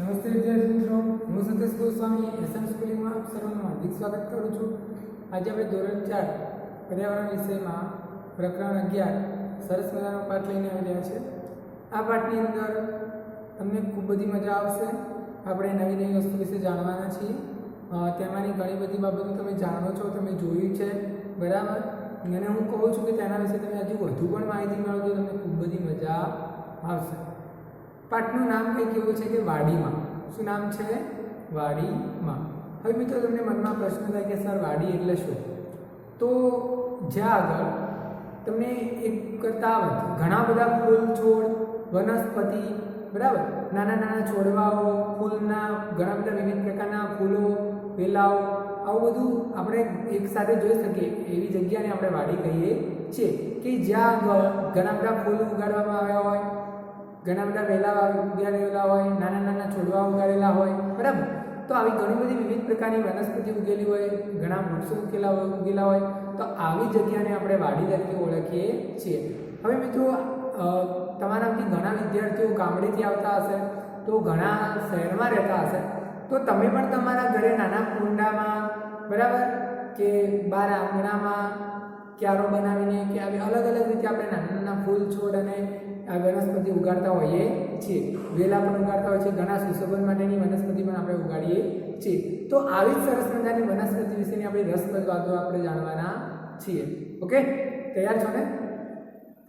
નમસ્તે વિદ્યાર્થી મિત્રો, હું સતીશ ગોસ્વામી એસએમ સ્કૂલિંગમાં આપ સર્વનું હાર્દિક સ્વાગત કરું છું. આજે આપણે ધોરણ 4 પર્યાવરણ વિષયમાં પ્રકરણ 11 સરસ મજાનો પાઠ લઈને આવી રહ્યા છે. આ પાઠની અંદર તમને ખૂબ બધી મજા આવશે. આપણે નવી નવી વસ્તુ વિશે જાણવાના છીએ. તેમાંની ઘણી બધી બાબતો તમે જાણો છો, તમે જોયું છે, બરાબર. અને હું કહું છું કે તેના વિશે તમે હજુ વધુ પણ માહિતી મેળવો તો તમને ખૂબ બધી મજા આવશે. પાઠનું નામ કંઈક એવું છે કે વાડીમાં. શું નામ છે? વાડીમાં. હવે મિત્રો તમને મનમાં પ્રશ્ન થાય કે સર વાડી એટલે શું? તો જ્યાં આગળ તમને એક કરતાં ઘણા બધા ફૂલ છોડ, વનસ્પતિ, બરાબર, નાના નાના છોડવાઓ, ફૂલના ઘણા બધા વિવિધ પ્રકારના ફૂલો, વેલાઓ, આવું બધું આપણે એકસાથે જોઈ શકીએ એવી જગ્યાને આપણે વાડી કહીએ છીએ. કે જ્યાં આગળ ઘણા બધા ફૂલ ઉગાડવામાં આવ્યા હોય, ઘણા બધા વેલા ઉગાડેલા હોય, નાના નાના છોડવા ઉગાડેલા હોય, બરાબર. તો આવી ઘણી બધી વિવિધ પ્રકારની વનસ્પતિ ઉગેલી હોય, ઘણા વૃક્ષો ઉગેલા હોય, તો આવી જગ્યાને આપણે વાડી તરીકે ઓળખીએ છીએ. હવે મિત્રો તમારામાંથી ઘણા વિદ્યાર્થીઓ ગામડેથી આવતા હશે, તો ઘણા શહેરમાં રહેતા હશે, તો તમે પણ તમારા ઘરે નાના કુંડામાં, બરાબર, કે બહાર આંગણામાં ક્યારો બનાવીને કે આવી અલગ અલગ રીતે આપણે નાના નાના ફૂલ છોડ અને આ વનસ્પતિ ઉગાડતા હોઈએ છીએ. વેલા પણ ઉગાડતા હોય છે, ઘણા સુશોભન માટેની વનસ્પતિ પણ આપણે ઉગાડીએ છીએ. તો આવી જ સરસ મજાની વનસ્પતિ વિશેની આપણી રસપ્રદ વાતો આપણે જાણવાના છીએ. ઓકે, તૈયાર છો ને?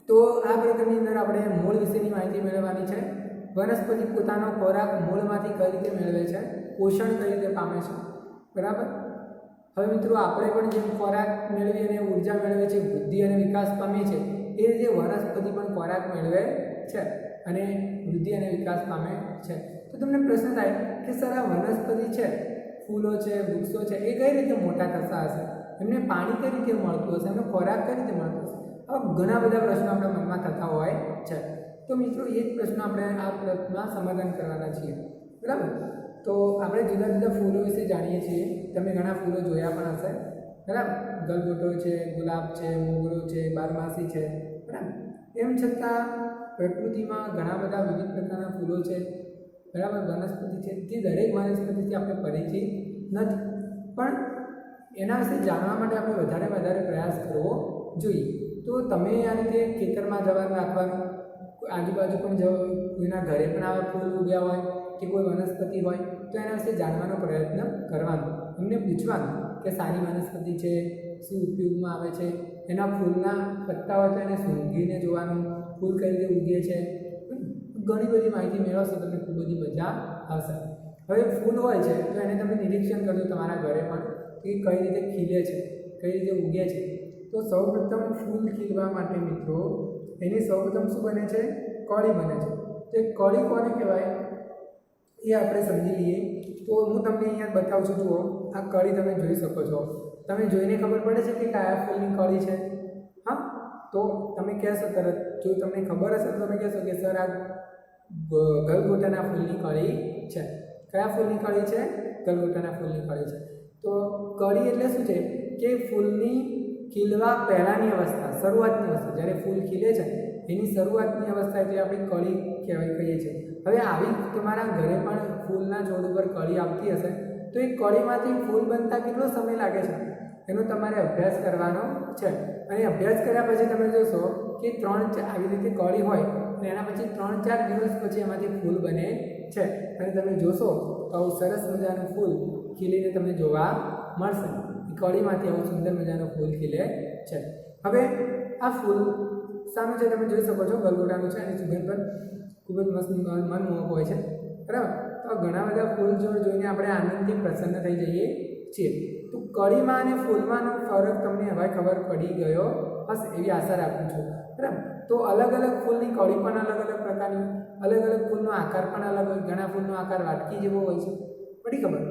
તો આ પ્રકરણની અંદર આપણે મૂળ વિશેની માહિતી મેળવવાની છે. વનસ્પતિ પોતાનો ખોરાક મૂળમાંથી કઈ રીતે મેળવે છે, પોષણ કઈ રીતે પામે છે, બરાબર. હવે મિત્રો આપણે પણ જેમ ખોરાક મેળવી અને ઉર્જા મેળવે છે, વૃદ્ધિ અને વિકાસ પામે છે, એ રીતે વનસ્પતિ પણ ખોરાક મેળવે છે અને વૃદ્ધિ અને વિકાસ પામે છે. તો તમને પ્રશ્ન થાય કે સર આ વનસ્પતિ છે, ફૂલો છે, વૃક્ષો છે, એ કઈ રીતે મોટા થતા હશે? એમને પાણી કઈ રીતે મળતું હશે? એમનો ખોરાક કઈ રીતે મળતો હશે? આવા ઘણા બધા પ્રશ્નો આપણા મનમાં થતા હોય છે. તો મિત્રો એ જ પ્રશ્ન આપણે આ પ્રશ્નના સમાધાન કરવાના છીએ, બરાબર. તો આપણે જુદા જુદા ફૂલો વિશે જાણીએ છીએ. તમે ઘણા ફૂલો જોયા પણ હશે, બરાબર. ગલગોટો છે, ગુલાબ છે, મોગરો છે, બારમાસી છે, બરાબર. એમ છતાં પ્રકૃતિમાં ઘણા બધા વિવિધ પ્રકારના ફૂલો છે, બરાબર, વનસ્પતિ છે, જે દરેક વનસ્પતિથી આપણે પરિચિત નથી. પણ એના વિશે જાણવા માટે આપણે વધારે પ્રયાસ કરવો જોઈએ. તો તમે આ રીતે ખેતરમાં જવાનું રાખવાનું, આજુબાજુ પણ કોઈના ઘરે પણ આવા ફૂલ ઉગ્યા હોય કે કોઈ વનસ્પતિ હોય તો એના વિશે જાણવાનો પ્રયત્ન કરવાનો. એમને પૂછવાનું કે સારી વનસ્પતિ છે, શું ઉપયોગમાં આવે છે, એના ફૂલના પત્તા હોય તો એને સૂંઘીને જોવાનું, ફૂલ કઈ રીતે ઉગે છે. ઘણી બધી માહિતી મેળવશો, તમને ખૂબ બધી મજા આવશે. હવે ફૂલ હોય છે તો એને તમે નિરીક્ષણ કરજો તમારા ઘરે પણ કે કઈ રીતે ખીલે છે, કઈ રીતે ઉગે છે. તો સૌપ્રથમ ફૂલ ખીલવા માટે મિત્રો એની સૌપ્રથમ શું બને છે? કળી બને છે. તો એ કળી કોને કહેવાય એ આપણે સમજી લઈએ. તો હું તમને અહીંયા બતાવું છું. જુઓ, આ કળી તમે જોઈ શકો છો. તમે જોઈને ખબર પડે છે કે કયા ફૂલની કળી છે? હા, તો તમે કહેશો તરત, જો તમને ખબર હશે તો તમે કહેશો કે સર આ ગલગોટાના ફૂલની કળી છે. કયા ફૂલની કળી છે? ગલગોટાના ફૂલની કળી છે. તો કળી એટલે શું છે કે ફૂલની ખીલવા પહેલાંની અવસ્થા, શરૂઆતની અવસ્થા, જ્યારે ફૂલ ખીલે છે એની શરૂઆતની અવસ્થા એટલે આપણી કળી કહીએ છીએ. હવે આવી તમારા ઘરે પણ ફૂલના છોડ ઉપર કળી આવતી હશે, તો એ કળીમાંથી ફૂલ બનતા કેટલો સમય લાગે છે એનો તમારે અભ્યાસ કરવાનો છે. અને અભ્યાસ કર્યા પછી તમે જોશો કે આવી રીતે કળી હોય અને એના પછી 3-4 દિવસ પછી એમાંથી ફૂલ બને છે. અને તમે જોશો તો આવું સરસ મજાનું ફૂલ ખીલીને તમને જોવા મળશે. કળીમાંથી આવું સુંદર મજાનું ફૂલ ખીલે છે. હવે આ ફૂલ સામે છે, તમે જોઈ શકો છો, ગલગોટાનું છે અને સુગંધ પણ ખૂબ જ મસ્ત મનમોહક હોય છે, બરાબર. તો ઘણા બધા ફૂલ છોડ જોઈને આપણે આનંદથી પ્રસન્ન થઈ જઈએ છીએ. તો કળીમાં અને ફૂલમાંનો ફરક તમને હવે ખબર પડી ગયો હશે એવી આશા રાખું છું, બરાબર. તો અલગ અલગ ફૂલની કળી પણ અલગ અલગ પ્રકારની, અલગ અલગ ફૂલનો આકાર પણ અલગ હોય. ઘણા ફૂલનો આકાર વાટકી જેવો હોય છે, પડી ખબર?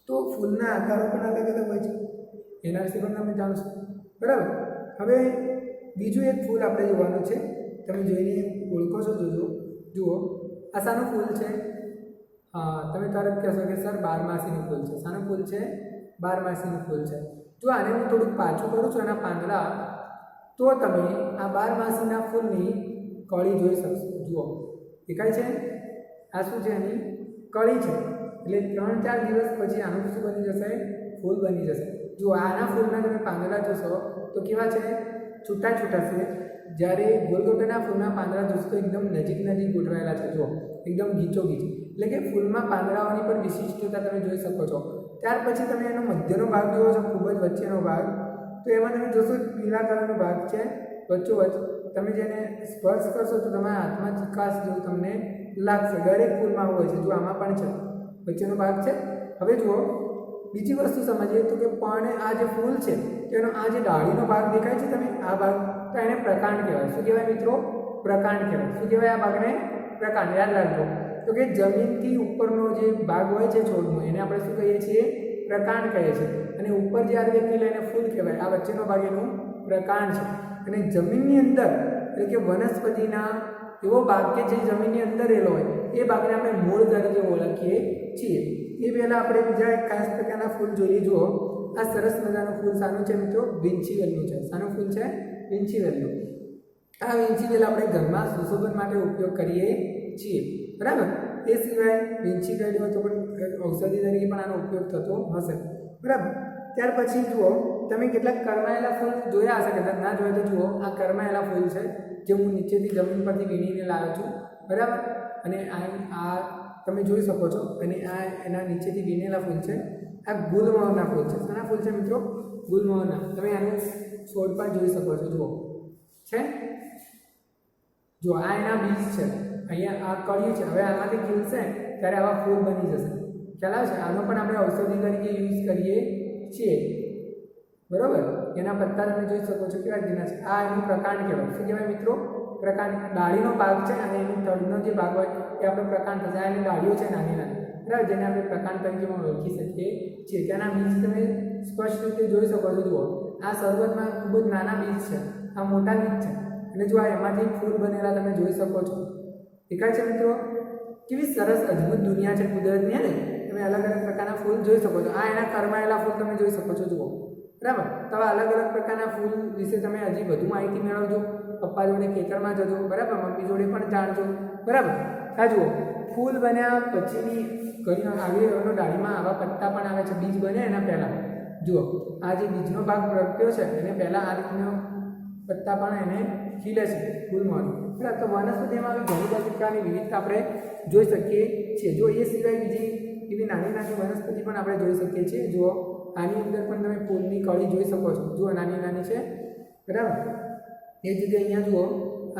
તો ફૂલના આકારો પણ અલગ અલગ હોય છે, એના વિશે પણ તમે જાણશો, બરાબર. હવે બીજું એક ફૂલ આપણે જોવાનું છે. તમે જોઈને ઓળખો છો? જુઓ, આ શાનું ફૂલ છે? હા, તમે તરત કહેશો કે સર બારમાસીનું ફૂલ છે. શાનું ફૂલ છે? બારમાસીનું ફૂલ છે. જો આને હું થોડુંક પાછું કરું છું એના પાંદડા, તો તમે આ બારમાસીના ફૂલની કળી જોઈ શકશો. જુઓ, દેખાય છે? આ શું છે? એની કળી છે. એટલે 3-4 દિવસ પછી આનું શું બની જશે? ફૂલ બની જશે. જો આના ફૂલના તમે પાંદડા જોશો તો કેવા છે? છૂટા છૂટા છે. જ્યારે ગોલગોટાના ફૂલના પાંદડા જોશો તો એકદમ નજીક નજીક ગોઠવાયેલા છે. જો એકદમ ગીચોગીચ, એટલે કે ફૂલમાં પાંદડાઓની પણ વિશિષ્ટતા તમે જોઈ શકો છો. ત્યાર પછી તમે એનો મધ્યનો ભાગ જોવો છો, ખૂબ જ વચ્ચેનો ભાગ, તો એમાં તમે જોશો પીળા કલરનો ભાગ છે વચ્ચોવચ્ચ. તમે જેને સ્પર્શ કરશો તો તમારા હાથમાં ચિકાસ જેવું તમને લાગશે. દરેક ફૂલમાં હોય છે. જો આમાં પણ છે, વચ્ચેનો ભાગ છે. હવે જુઓ બીજી વસ્તુ સમજીએ તો કે પણ આ જે ફૂલ છે તેનો આ જે ડાળીનો ભાગ દેખાય છે તમે, આ ભાગ, તો એને પ્રકાંડ કહેવાય. શું કહેવાય મિત્રો? પ્રકાંડ કહેવાય. શું કહેવાય આ ભાગને? પ્રકાંડ. યાદ રાખજો તો કે જમીનથી ઉપરનો જે ભાગ હોય છે છોડનો, એને આપણે શું કહીએ છીએ? પ્રકાંડ કહીએ છીએ. અને ઉપર જે આ વ્યક્તિ લઈને ફૂલ કહેવાય. આ વચ્ચેનો ભાગ એનું પ્રકાંડ છે. અને જમીનની અંદર એટલે કે વનસ્પતિના એવો ભાગ કે જે જમીનની અંદર રહેલો હોય એ ભાગને આપણે મૂળ તરીકે ઓળખીએ છીએ. એ પહેલાં આપણે બીજા એક ખાસ પ્રકારના ફૂલ જોઈએ. જુઓ આ સરસ મજાનું ફૂલ શાનું છે મિત્રો? વિંચીવેલનું છે. શાનું ફૂલ છે? વિંચીવેલનું. આ વિંચીવેલ આપણે ઘરમાં સુશોભન માટે ઉપયોગ કરીએ છીએ, બરાબર. એ સિવાય વિંચીવેલ હોય તો પણ ઔષધિ તરીકે પણ આનો ઉપયોગ થતો હશે, બરાબર. ત્યાર પછી જુઓ તમે કેટલાક કરમાયેલા ફૂલ જોયા હશે, કદાચ ના જોયા તો જુઓ આ કરમાયેલા ફૂલ છે જે હું નીચેથી જમીન પરથી વીણીને લાવ્યો છું, બરાબર. અને આ તમે જોઈ શકો છો. અને આ એના નીચેથી વીણેલા ફૂલ છે. આ ગુલમોહરના ફૂલ છે. શાના ફૂલ છે મિત્રો? ગુલમોહરના. તમે આનું છોડ પર જોઈ શકો છો. જુઓ છે, જો આ એના બીજ છે. અહીંયા આ કળી છે. હવે આમાંથી ખીલશે ત્યારે આવા ફૂલ બની જશે. ખ્યાલ આવે છે? આનો પણ આપણે ઔષધિ તરીકે યુઝ કરીએ છીએ, બરાબર. એના પત્તા તમે જોઈ શકો છો કેવા રીતના છે. આ એનું પ્રકાંડ કહેવાય. શું કહેવાય મિત્રો? પ્રકાંડ. ડાળીનો ભાગ છે અને એનું તળનો જે ભાગ હોય એ આપણે પ્રકાંડ થશે. આ એની ડાળીઓ છે નાની નાની, બરાબર, જેને આપણે પ્રકાંડ તરીકે પણ ઓળખી શકીએ છીએ. તેના બીજ તમે સ્પષ્ટ રીતે જોઈ શકો છો. જુઓ આ શરૂઆતમાં ખૂબ જ નાના બીજ છે, આ મોટા બીજ છે. અને જો આ એમાંથી ફૂલ બનેલા તમે જોઈ શકો છો. દેખાય છે મિત્રો? કેવી સરસ અદ્ભુત દુનિયા છે કુદરતની. ને તમે અલગ અલગ પ્રકારના ફૂલ જોઈ શકો છો. આ એના કરમાયેલા ફૂલ તમે જોઈ શકો છો. જુઓ, બરાબર. તો અલગ અલગ પ્રકારના ફૂલ વિશે તમે હજી વધુ માહિતી મેળવજો. પપ્પા જોડે ખેતરમાં જજો, બરાબર. મમ્મી જોડે પણ જાણજો, બરાબર. આ જુઓ ફૂલ બન્યા પછીની ઘણી આવી ડાળીમાં આવા પત્તા પણ આવે છે. બીજ બને એના પહેલાં જુઓ આ જે બીજનો ભાગ પ્રગટ્યો છે એને પહેલાં આ રીતનો પત્તા પણ એને ખીલે છે ફૂલમાં, બરાબર. તો વનસ્પતિમાં આવી ઘણી બધી પ્રકારની વિવિધતા આપણે જોઈ શકીએ છીએ. જો એ સિવાય બીજી એવી નાની નાની વનસ્પતિ પણ આપણે જોઈ શકીએ છીએ. જુઓ આની અંદર પણ તમે ફૂલની કળી જોઈ શકો છો. જુઓ નાની નાની છે, બરાબર. એ જ રીતે અહીંયા જુઓ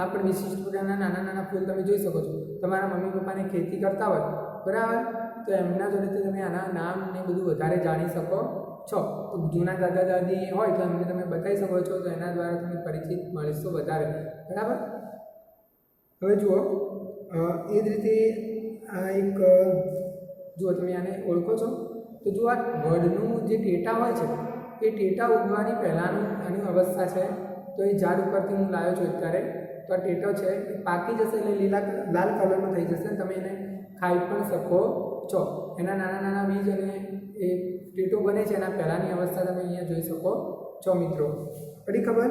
આ પણ વિશિષ્ટ પ્રકારના નાના નાના ફૂલ તમે જોઈ શકો છો. તમારા મમ્મી પપ્પાને ખેતી કરતા હોય, બરાબર, તો એમના જોડેથી તમે આના નામ ને બધું વધારે જાણી શકો છો. તો જૂના દાદા દાદી હોય તો એમને તમે બતાવી શકો છો. તો એના દ્વારા તમે પરિચિત મળીશો વધારે, બરાબર. હવે જુઓ એ જ રીતે આ એક જુઓ તમે આને ઓળખો છો તો જુઓ આ વડનું જે ટેટા હોય છે એ ટેટા ઉગવાની પહેલાંનું આની અવસ્થા છે. તો એ ઝાડ ઉપરથી હું લાવ્યો છું અત્યારે. તો આ ટેટો છે એ પાકી જશે એટલે લાલ કલરનો થઈ જશે. તમે એને ખાઈ પણ શકો છો. એના નાના નાના બીજ અને એ ટેટો બને છે એના પહેલાંની અવસ્થા તમે અહીંયા જોઈ શકો છો મિત્રો. પડી ખબર?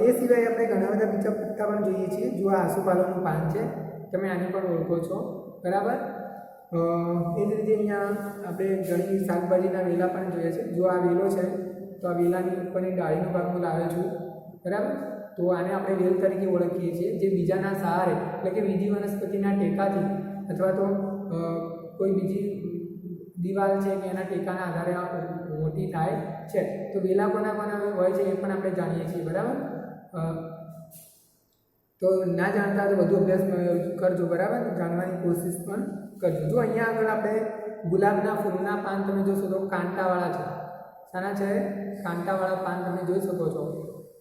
એ સિવાય આપણે ઘણા બધા બીજા પત્તા પણ જોઈએ છીએ. જો આ આસોપાલવનું પાન છે, તમે આને પણ ઓળખો છો, બરાબર. એ જ રીતે અહીંયા આપણે ઘણી શાકભાજીના વેલા પણ જોઈએ છે. જો આ વેલો છે તો આ વેલાની ઉપરની ડાળીનો ભાગ હું લાવ્યો છું, બરાબર. તો આને આપણે વેલ તરીકે ઓળખીએ છીએ. જે બીજાના સહારે એટલે કે બીજી વનસ્પતિના ટેકાથી અથવા તો કોઈ બીજી દિવાલ છે કે એના ટેકાના આધારે મોટી થાય છે. તો વેલા કોના કોના હોય છે એ પણ આપણે જાણીએ છીએ, બરાબર. તો ના જાણતા તો વધુ અભ્યાસ કરજો, બરાબર. જાણવાની કોશિશ પણ કરજો. જો અહીંયા આગળ આપણે ગુલાબના ફૂલના પાન તમે જોશો તો કાંટાવાળા છે. શાના છે? કાંટાવાળા પાન તમે જોઈ શકો છો,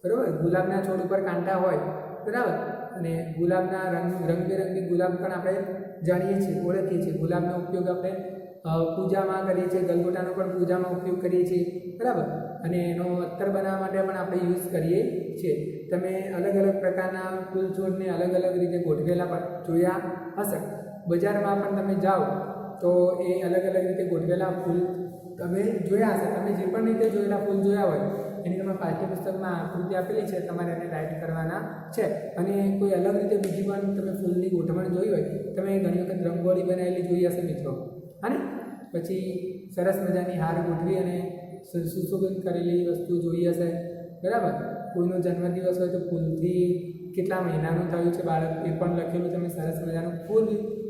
બરાબર. ગુલાબના છોડ ઉપર કાંટા હોય, બરાબર. અને ગુલાબના રંગબેરંગી ગુલાબ પણ આપણે જાણીએ છીએ, ઓળખીએ છીએ. ગુલાબનો ઉપયોગ આપણે પૂજામાં કરીએ છીએ. ગલગોટાનો પણ પૂજામાં ઉપયોગ કરીએ છીએ, બરાબર. અને એનો અત્તર બનાવવા માટે પણ આપણે યુઝ કરીએ છીએ. તમે અલગ અલગ પ્રકારના ફૂલ છોડને અલગ અલગ રીતે ગોઠવેલા પણ જોયા હશે. બજારમાં પણ તમે જાઓ તો એ અલગ અલગ રીતે ગોઠવેલા ફૂલ તમે જોયા હશે. તમે જે પણ રીતે જોયેલા ફૂલ જોયા હોય એની તમારા પાઠ્યપુસ્તકમાં આકૃતિ આપેલી છે, તમારે એને રાઇટ કરવાના છે. અને કોઈ અલગ રીતે બીજી પણ તમે ફૂલની ગોઠવણ જોઈ હોય, તમે ઘણી વખત રંગોળી બનાવેલી જોઈ હશે મિત્રો, અને પછી સરસ મજાની હાર ગોઠવી અને સુશોભન કરેલી વસ્તુ જોઈ હશે, બરાબર. કોઈનો જન્મદિવસ હોય તો ફૂલથી કેટલા મહિનાનું થયું છે બાળક એ પણ લખેલું તમે સરસ મજાનું ફૂલ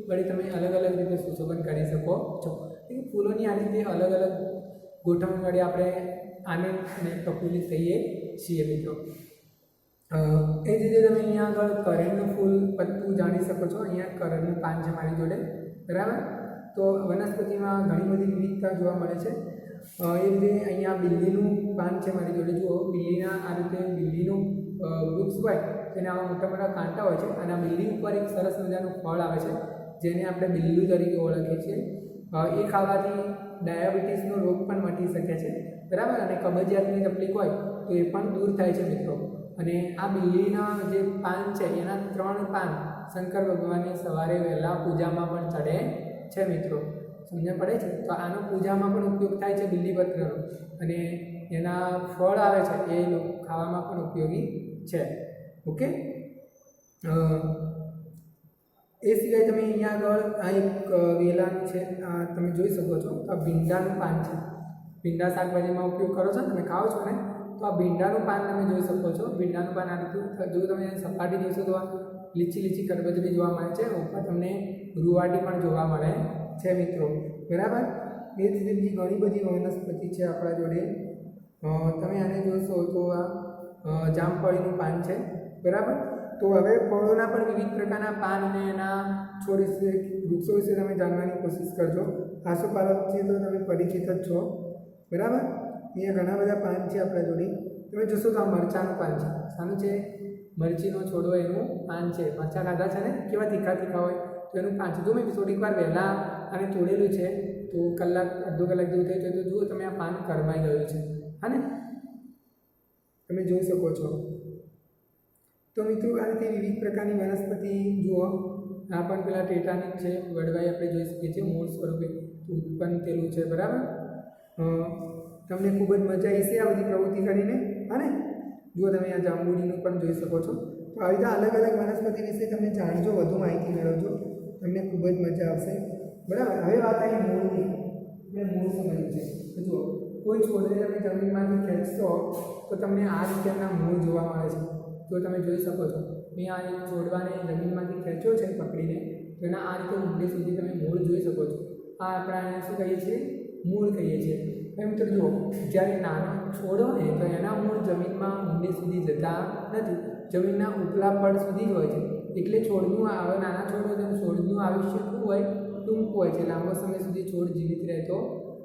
વળી તમે અલગ અલગ રીતે સુશોભન કરી શકો છો. ફૂલોની આ રીતે અલગ અલગ ગોઠવણ વડે આપણે આનંદ અને પ્રફુલ્લિત થઈએ છીએ મિત્રો. એ જ રીતે તમે અહીંયા આગળ કરણનું ફૂલ પત્તું જાણી શકો છો. અહીંયા કરણનું પાન છે મારી જોડે, બરાબર. તો વનસ્પતિમાં ઘણી બધી વિવિધતા જોવા મળે છે. એ રીતે અહીંયા બિલ્લીનું પાન છે મારી જોડે. જુઓ, બિલ્લીના આ રીતે બિલ્લીનું વૃક્ષ હોય તેને આવા મોટા મોટા કાંટા હોય છે, અને આ બિલ્લી ઉપર એક સરસ મજાનું ફળ આવે છે જેને આપણે બિલ્લું તરીકે ઓળખીએ છીએ. એ ખાવાથી ડાયાબિટીસનો રોગ પણ મટી શકે છે, બરાબર. અને કબજિયાતની તકલીફ હોય તો એ પણ દૂર થાય છે મિત્રો. અને આ બિલ્લીના જે પાન છે એના 3 પાન શંકર ભગવાનને સવારે વહેલા પૂજામાં પણ ચડે છે મિત્રો. સમજણ પડે છે? તો આનો પૂજામાં પણ ઉપયોગ થાય છે બિલ્લીપત્રનો, અને એના ફળ આવે છે એ ખાવામાં પણ ઉપયોગી છે. ઓકે. એ સિવાય તમે અહીંયા આગળ આ એક વેલાનું છે, આ તમે જોઈ શકો છો. આ ભીંડાનું પાન છે. ભીંડા શાકભાજીમાં ઉપયોગ કરો છો, તમે ખાઓ છો ને, તો આ ભીંડાનું પાન તમે જોઈ શકો છો. ભીંડાનું પાન આ રીતે જો તમે સપાટી જોશો તો લીચી લીચી કરબચડી જોવા મળે છે, ઉપર તમને રૂવાટી પણ જોવા મળે છે મિત્રો, બરાબર. એ જ રીતે બીજી ઘણી બધી વનસ્પતિ છે આપણા જોડે. તમે આને જોશો તો આ જામફળીનું પાન છે, બરાબર. તો હવે ફળોના પણ વિવિધ પ્રકારના પાન અને એના છોડ વિશે, વૃક્ષો વિશે તમે જાણવાની કોશિશ કરજો. આસોપાલવથી તો તમે પરિચિત જ છો, બરાબર. અહીંયા ઘણા બધા પાન છે આપણા જોડે. તમે જોશો તો આ મરચાંનું પાન છે. શાનું છે? મરચીનો છોડો એનું પાન છે. મરચાં ખાધા છે ને, કેવા તીખા તીખા હોય, તો એનું પાન છે. જો મેં થોડીક વાર વહેલા આને તોડેલું છે, તો કલાક અડધો કલાક જેવું થઈ જાય તો જુઓ તમે આ પાન કરમાઈ ગયું છે, હા ને, તમે જોઈ શકો છો. તો મિત્રો આ રીતે વિવિધ પ્રકારની વનસ્પતિ જુઓ. આ પણ પેલા ટેટાનિક છે, વડવાઈ આપણે જોઈ શકીએ છીએ, મૂળ સ્વરૂપે ઉત્પન્ન થયેલું છે, બરાબર. તમને ખૂબ જ મજા આવી છે આ બધી પ્રવૃત્તિ કરીને, હા ને. જુઓ તમે આ જાંબુડીનું પણ જોઈ શકો છો. તો આવી રીતે અલગ અલગ વનસ્પતિ વિશે તમે જાણજો, વધુ માહિતી મેળવજો, તમને ખૂબ જ મજા આવશે, બરાબર. હવે વાત આવી મૂળની. આપણે મૂળ સમજવું છે. તો જુઓ, કોઈ છોડને તમે જમીનમાંથી ખેંચશો તો તમને આ રીતના મૂળ જોવા મળે છે. તો તમે જોઈ શકો છો, મેં આ એક છોડવાને જમીનમાંથી ખેંચ્યો છે પકડીને, તો એના આ રીતે ઊંડે સુધી તમે મૂળ જોઈ શકો છો. આ આપણે એને શું કહીએ છીએ? મૂળ કહીએ છીએ. એમ તો જુઓ, જ્યારે નાનો છોડ હોય ને તો એના મૂળ જમીનમાં ઊંડે સુધી જતા નથી, જમીનના ઉપલા પડ સુધી જ હોય છે. એટલે છોડનું આવા નાના છોડ હોય તો છોડનું આયુષ્ય શું હોય? ટૂંકું હોય છે. લાંબો સમય સુધી છોડ જીવિત રહેતો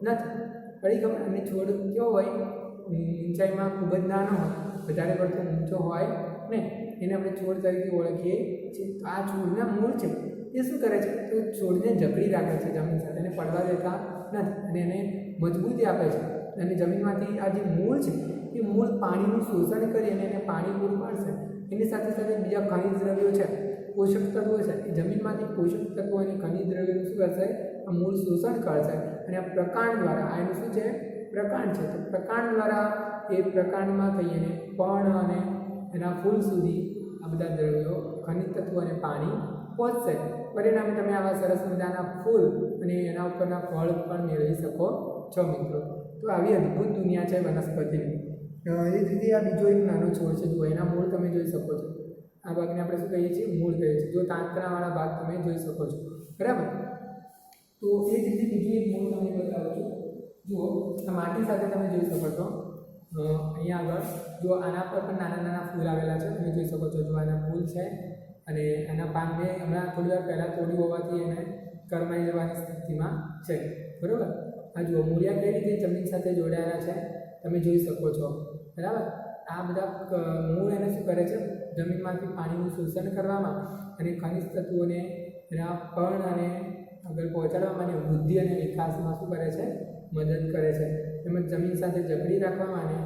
નથી, પડી ખબર. અને છોડ કેવો હોય? ઊંચાઈમાં ખૂબ જ નાનો હોય, વધારે પડતો ઊંચો હોય ને, એને આપણે છોડ તરીકે ઓળખીએ છીએ. તો આ છોડના મૂળ છે એ શું કરે છે? તો છોડને જકડી રાખે છે જમીન સાથે, એને પડવા દેતા નથી, અને એને મજબૂતી આપે છે. અને જમીનમાંથી આ જે મૂળ છે એ મૂળ પાણીનું શોષણ કરી અને એને પાણી પૂરું પાડશે. એની સાથે સાથે બીજા ખનિજ દ્રવ્યો છે, પોષક તત્વો છે, એ જમીનમાંથી પોષક તત્વો અને ખનિજ દ્રવ્યોનું શું કરશે? આ મૂળ શોષણ કરશે. અને આ પ્રકાંડ દ્વારા, આ એનું શું છે? પ્રકાંડ છે. તો પ્રકાંડ દ્વારા એ પ્રકાંડમાં થઈને પર્ણ અને એના ફૂલ સુધી આ બધા દ્રવ્યો, ખનિજ તત્વો અને પાણી પહોંચશે. પરિણામે તમે આવા સરસ મજાના ફૂલ અને એના ઉપરના ફળ પણ મેળવી શકો છો મિત્રો. તો આવી અદ્ભુત દુનિયા છે વનસ્પતિની. એ જ રીતે આ બીજો એક નાનો છોડ છે, જુઓ એના મૂળ તમે જોઈ શકો છો. આ ભાગને આપણે શું કહીએ છીએ? મૂળ કહીએ છીએ. જો તાંતણાવાળા ભાગ તમે જોઈ શકો છો, બરાબર. તો એ જ રીતે બીજું એક મૂળ તમને બતાવું છું. જુઓ, આ માટી સાથે તમે જોઈ શકો છો. અહીંયા આગળ જો આના પર પણ નાના નાના ફૂલ આવેલા છે, તમે જોઈ શકો છો. જો આના ફૂલ છે અને આના પાન મેં હમણાં થોડી વાર પહેલાં તોડ્યું હોવાથી એને કરમાઈ જવાની સ્થિતિમાં છે, બરાબર. આ જુઓ, મૂળિયા કઈ રીતે જમીન સાથે જોડાયેલા છે તમે જોઈ શકો છો, બરાબર. આ બધા મૂળ એને શું કરે છે? જમીનમાંથી પાણીનું શોષણ કરવામાં અને ખનિજ તત્વોને એના પર્ણ અને આગળ પહોંચાડવામાં અને વૃદ્ધિ અને વિકાસમાં શું કરે છે? મદદ કરે છે. તેમજ જમીન સાથે જકડી રાખવામાં અને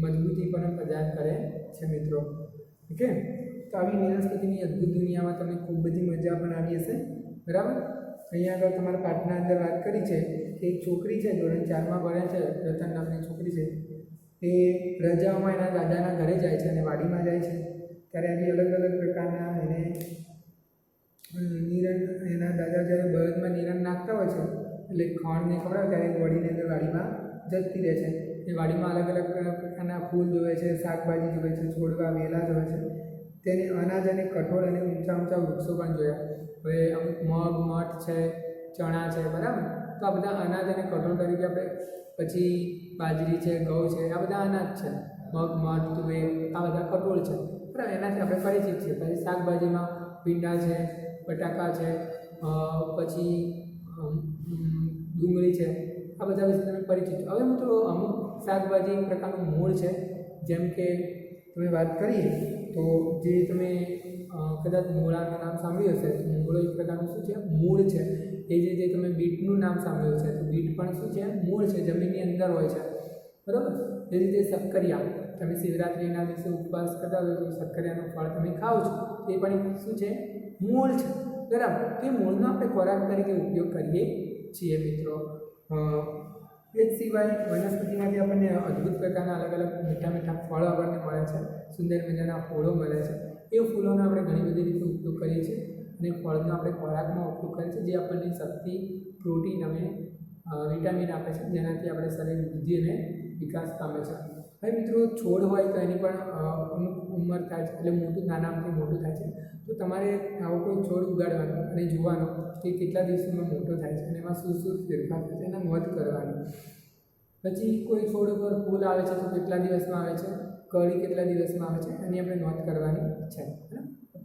મજબૂતી પણ પ્રદાન કરે છે મિત્રો. ઓકે. તો આવી વનસ્પતિની અદ્ભુત દુનિયામાં તમને ખૂબ બધી મજા પણ આવી હશે, બરાબર. અહીંયા આગળ તમારા પાઠના અંદર વાત કરી છે કે એક છોકરી છે, ધોરણ 4માં ભણે છે, રતન નામની છોકરી છે. એ રજાઓમાં એના દાદાના ઘરે જાય છે અને વાડીમાં જાય છે ત્યારે આવી અલગ અલગ પ્રકારના એને નિરણ એના દાદા જ્યારે બળદમાં નિરણ નાખતા હોય છે એટલે ખોળને ખવડાવે ત્યારે વળીને અંદર વાડીમાં જતી રહે છે. એ વાડીમાં અલગ અલગ પ્રકારના ફૂલ જોવે છે, શાકભાજી જોવે છે, છોડવા વેલા જોવે છે, તેને અનાજ અને કઠોળ અને ઊંચા ઊંચા વૃક્ષો પણ જોયા. હવે અમુક મગ, મઠ છે, ચણા છે, બરાબર. તો આ બધા અનાજ અને કઠોળ તરીકે આપણે પછી બાજરી છે, ઘઉં છે, આ બધા અનાજ છે. મગ, મઠ, તુવેર આ બધા કઠોળ છે, બરાબર. એનાથી આપણે પરિચિત છીએ. પછી શાકભાજીમાં ભીંડા છે, બટાકા છે, પછી ડુંગળી છે, આ બધા વિશે તમે પરિચિત. હવે મિત્રો અમુક શાકભાજી એક પ્રકારનું મૂળ છે. જેમ કે તમે વાત કરીએ તો જે તમે કદાચ મૂળાનું નામ સાંભળ્યું હશે તો મૂળો એક પ્રકારનું શું છે? મૂળ છે. એ જ રીતે તમે બીટનું નામ સાંભળ્યું છે તો બીટ પણ શું છે? મૂળ છે, જમીનની અંદર હોય છે, બરાબર. એ રીતે શક્કરિયા, તમે શિવરાત્રિના દિવસે ઉપવાસ કરતા હોય તો શક્કરિયાનું ફળ તમે ખાઓ છો, એ પણ શું છે? મૂળ છે, બરાબર. તે મૂળનો આપણે ખોરાક તરીકે ઉપયોગ કરીએ છીએ મિત્રો. એ જ સિવાય વનસ્પતિમાંથી આપણને અદ્ભુત પ્રકારના અલગ અલગ મીઠા મીઠા ફળો આપણને મળે છે, સુંદર મજાના ફૂલો મળે છે. એ ફૂલોનો આપણે ઘણી બધી રીતે ઉપયોગ કરીએ છીએ અને ફળનો આપણે ખોરાકમાં ઉપયોગ કરીએ છીએ, જે આપણને શક્તિ, પ્રોટીન અને વિટામિન આપે છે, જેનાથી આપણે શરીર વૃદ્ધિ અને વિકાસ પામે છે. હવે મિત્રો છોડ હોય તો એની પણ અમુક ઉંમર થાય છે, એટલે મોટું નાનામાંથી મોટું થાય છે. તો તમારે આવો કોઈ છોડ ઉગાડવાનો અને જોવાનો કે કેટલા દિવસોમાં મોટો થાય છે અને એમાં શું શું ફેરફાર થાય છે એના નોંધ કરવાની. પછી કોઈ છોડ ઉપર ફૂલ આવે છે તો કેટલા દિવસમાં આવે છે, કળી કેટલા દિવસમાં આવે છે, એની આપણે નોંધ કરવાની છે.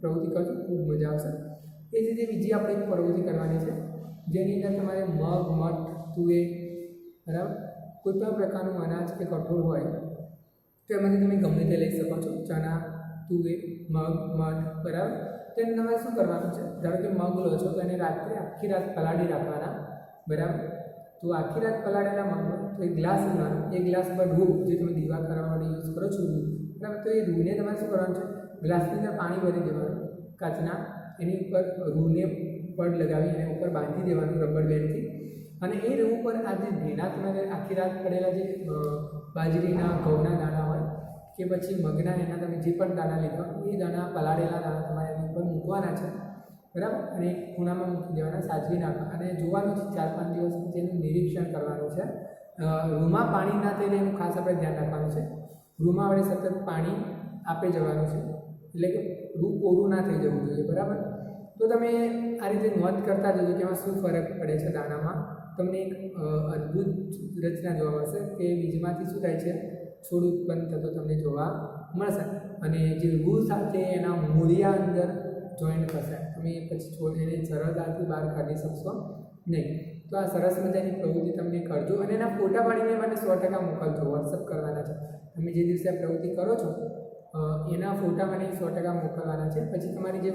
પ્રવૃત્તિ કરજો, ખૂબ મજા આવશે. એ જ રીતે બીજી આપણે એક પ્રવૃત્તિ કરવાની છે જેની અંદર તમારે મગ, મઠ, તુવેર, બરાબર, કોઈ પણ પ્રકારનું અનાજ કે કઠોળ હોય તો એમાંથી તમે ગમે તે લઈ શકો છો. ચણા, તુવેર, મગ, મઠ, બરાબર. તેને તમારે શું કરવાનું છે? ધારો કે મગ લો છો તો એને રાત્રે આખી રાત પલાળી રાખવાના, બરાબર. તો આખી રાત પલાળેલા મગને તો એક ગ્લાસ લેવાનો, એક ગ્લાસ પર રૂ, જે તમે દીવા કરવા માટે યુઝ કરો છો રૂ, બરાબર. તો એ રૂને તમારે શું કરવાનું છે? ગ્લાસની અંદર પાણી ભરી દેવાનું કાચના, એની ઉપર રૂને પડ લગાવી અને ઉપર બાંધી દેવાનું રબર બેન્ડથી. અને એ રૂ ઉપર આ જે ભીના તમારે આખી રાત પડેલા જે બાજરીના, ઘઉંના દાણા હોય કે પછી મગના, એના તમે જે પણ દાણા લીધા એ દાણા, પલાળેલા દાણા તમારે એની ઉપર મૂકવાના છે, બરાબર. અને ખૂણામાં મૂકી દેવાના, સાચવી નાખવા અને જોવાનું છે 4-5 દિવસ પછી એનું નિરીક્ષણ કરવાનું છે. રૂમાં પાણી ના થઈ જાય એનું ખાસ આપણે ધ્યાન રાખવાનું છે. રૂમાં આપણે સતત પાણી આપી જવાનું છે, એટલે કે રૂ કોરું ના થઈ જવું જોઈએ, બરાબર. તો તમે આ રીતે નોંધ કરતા જજો કે એમાં શું ફરક પડે છે દાણામાં. તમને એક અદ્ભુત રચના જોવા મળશે કે બીજમાંથી શું થાય છે? છોડ ઉત્પન્ન થતો તમને જોવા મળશે અને જે રૂ સાથે એના મૂળિયા અંદર જોઈન્ટ થશે. તમે પછી છોડ એને સરળતાથી બહાર કાઢી શકશો નહીં. તો આ સરસ મજાની પ્રવૃત્તિ તમને કરજો અને એના ફોટા પાડીને મને 100% મોકલજો, વોટ્સઅપ કરવાના છે. તમે જે દિવસે આ પ્રવૃત્તિ કરો છો એના ફોટા મને 100% મોકલવાના છે. પછી તમારી જે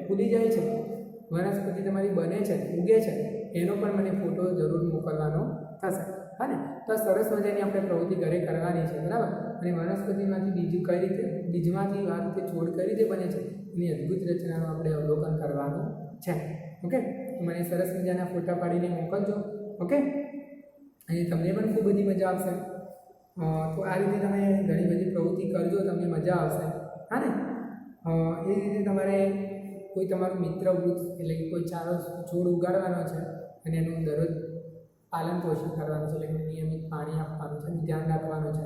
ફૂલી જાય છે વનસ્પતિ, તમારી બને છે, ઉગે છે, એનો પણ મને ફોટો જરૂર મોકલવાનો થશે. હા ને? તો આ સરસ મજાની આપણે પ્રવૃત્તિ ઘરે કરવાની છે, બરાબર. અને વનસ્પતિમાંથી બીજું કઈ રીતે, બીજમાંથી આ રીતે છોડ કઈ રીતે બને છે એની અદ્ભુત રચનાનું આપણે અવલોકન કરવાનું છે. ઓકે, મને સરસ મજાના ફોટા પાડીને મોકલજો. ઓકે, અને તમને પણ ખૂબ બધી મજા આવશે. તો આ રીતે તમે ઘણી બધી પ્રવૃત્તિ કરજો, તમને મજા આવશે. હા ને? એ રીતે તમારે કોઈ તમારું મિત્ર વૃક્ષ એટલે કે કોઈ ચારો છોડ ઉગાડવાનો છે અને એનું દરરોજ પાલન પોષણ કરવાનું છે, એટલે કે નિયમિત પાણી આપવાનું છે, ધ્યાન રાખવાનું છે,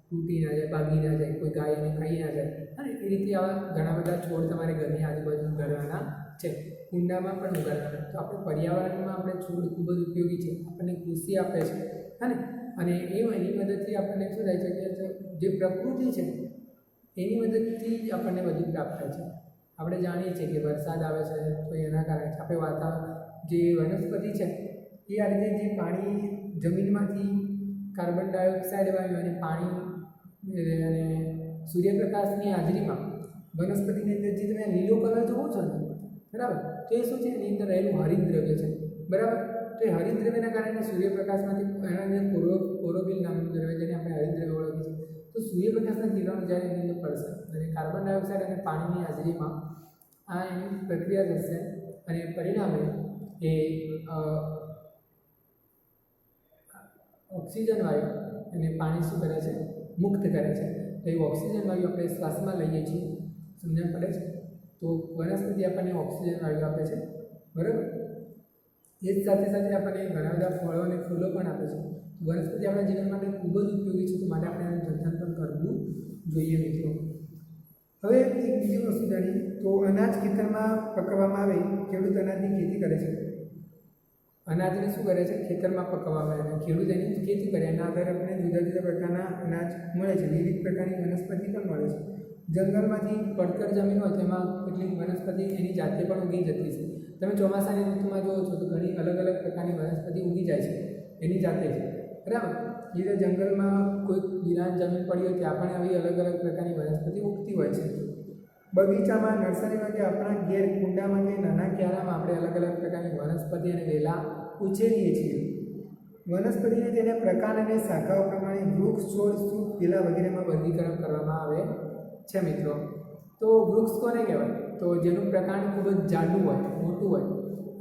તૂટી ના જાય, ભાગી ના જાય, કોઈ ગાય એને ખાઈ ના જાય. અને એ રીતે આવા ઘણા બધા છોડ તમારે ઘરની આજુબાજુ ઉગાડવાના છે, કુંડામાં પણ ઉગાડવાના. તો આપણે પર્યાવરણમાં આપણે છોડ ખૂબ જ ઉપયોગી છે, આપણને ખુશી આપે છે. હા ને? અને એની મદદથી આપણને શું થાય છે કે જે પ્રકૃતિ છે એની મદદથી જ આપણને બધું પ્રાપ્ત થાય છે. આપણે જાણીએ છીએ કે વરસાદ આવે છે તો એના કારણે આપણે વાતાવરણ, જે વનસ્પતિ છે એ આ રીતે જે પાણી જમીનમાંથી કાર્બન ડાયોક્સાઇડ વાયુ અને પાણી અને સૂર્યપ્રકાશની હાજરીમાં વનસ્પતિની અંદર જે તમે લીલો કલર જોવો છો ને, બરાબર, તો એ શું છે? એની અંદર રહેલું હરિતદ્રવ્ય છે, બરાબર. તો એ હરિતદ્રવ્યના કારણે સૂર્યપ્રકાશમાંથી એના અંદર ક્લોરોફિલ નામનું દ્રવ્ય, જેને આપણે હરિતદ્રવ્ય ઓળખીએ છીએ. તો સૂર્યપ્રકાશના કિરણો જ્યારે એની અંદર પડશે અને કાર્બન ડાયોક્સાઇડ અને પાણીની હાજરીમાં આ એની પ્રક્રિયા થશે અને પરિણામે એ ઓક્સિજન વાયુ અને પાણી શું કરે છે? મુક્ત કરે છે. તો એ ઓક્સિજન વાયુ આપણે શ્વાસમાં લઈએ છીએ. સમજણ પડે છે? તો વનસ્પતિ આપણને ઓક્સિજન વાયુ આપે છે, બરાબર. એ જ સાથે સાથે આપણને ઘણા બધા ફળો અને ફૂલો પણ આપે છે. વનસ્પતિ આપણા જીવન માટે ખૂબ જ ઉપયોગી છે, તો માટે આપણે એનું જતન પણ કરવું જોઈએ મિત્રો. હવે એક બીજી વસ્તુ જાણીએ તો અનાજ ખેતરમાં પકવવામાં આવે. ખેડૂત અનાજની ખેતી કરે છે. અનાજને શું કરે છે? ખેતરમાં પકવવામાં આવે. ખેડૂત એની ખેતી કરે, એના આધારે આપણને જુદા જુદા પ્રકારના અનાજ મળે છે. વિવિધ પ્રકારની વનસ્પતિ પણ મળે છે. જંગલમાંથી પડતર જમીન હોય તેમાં કેટલીક વનસ્પતિ એની જાતે પણ ઉગી જતી છે. તમે ચોમાસાની ઋતુમાં જુઓ છો તો ઘણી અલગ અલગ પ્રકારની વનસ્પતિ ઉગી જાય છે એની જાતે જ, બરાબર. જે જંગલમાં કોઈ વિરાન જમીન પડી હોય ત્યાં પણ આવી અલગ અલગ પ્રકારની વનસ્પતિ ઉગતી હોય છે. બગીચામાં, નર્સરીમાં કે આપણા ઘેર કુંડામાં કે નાના ક્યારામાં આપણે અલગ અલગ પ્રકારની વનસ્પતિ અને વેલા ઉછેરીએ છીએ. વનસ્પતિને તેના પ્રકાર અને શાખાઓ પ્રમાણે વૃક્ષ, છોડ, સૂપ, વેલા વગેરેમાં વર્ગીકરણ કરવામાં આવે છે મિત્રો. તો વૃક્ષ કોને કહેવાય? તો જેનું પ્રકાંડ ખૂબ જ જાડું હોય, મોટું હોય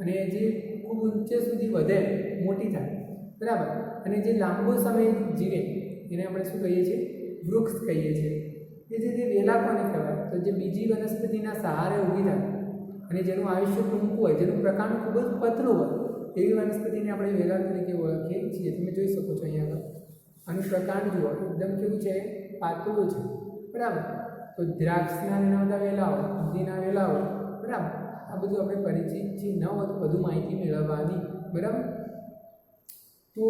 અને જે ખૂબ ઊંચે સુધી વધે, મોટી થાય, બરાબર. અને જે લાંબો સમય જીવે એને આપણે શું કહીએ છીએ? વૃક્ષ કહીએ છીએ. એ જે વેલા કોને કહેવાય? તો જે બીજી વનસ્પતિના સહારે ઊભી થાય અને જેનું આયુષ્ય ટૂંકું હોય, જેનું પ્રકાંડ ખૂબ જ પતલું હોય, એવી વનસ્પતિને આપણે વેલા તરીકે ઓળખીએ છીએ. તમે જોઈ શકો છો અહીંયા આગળ આનું પ્રકાંડ જુઓ, એકદમ કેવું છે? પાતળું છે, બરાબર. તો દ્રાક્ષના એના બધા વેલા હોય, દૂધીના વેલા હોય, બરાબર. આ બધું આપણે પરિચિત છીએ. ન હોય તો વધુ માહિતી મેળવવાની, બરાબર. તો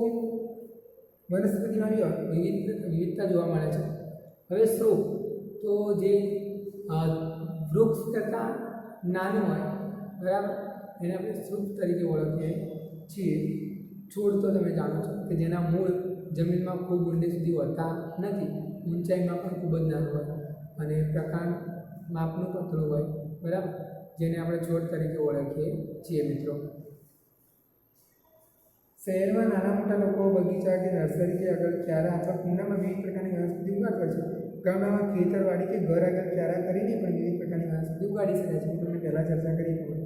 વનસ્પતિમાં વિવિધતા જોવા મળે છે. હવે સ્વરૂપ, તો જે વૃક્ષ કરતાં નાનું હોય, બરાબર, એને આપણે સ્વરૂપ તરીકે ઓળખીએ છીએ. છોડ તો તમે જાણો છો કે જેના મૂળ જમીનમાં ખૂબ ઊંડે સુધી હોતા નથી, ઊંચાઈમાં પણ ખૂબ જ નાનું હોય અને પ્રકાંડ માપનું પતળું હોય, બરાબર, જેને આપણે છોડ તરીકે ઓળખીએ છીએ મિત્રો. શહેરમાં નાના મોટા લોકો બગીચા કે નર્સરી કે આગળ ક્યારા અથવા કુંડામાં વિવિધ પ્રકારની વનસ્પતિ ઉગાડતા છે. ગામડામાં ખેતરવાડી કે ઘર આગળ ક્યારા કરીને પણ વિવિધ પ્રકારની વનસ્પતિ ઉગાડી શકાય છે. તમને પહેલાં ચર્ચા કરી પણ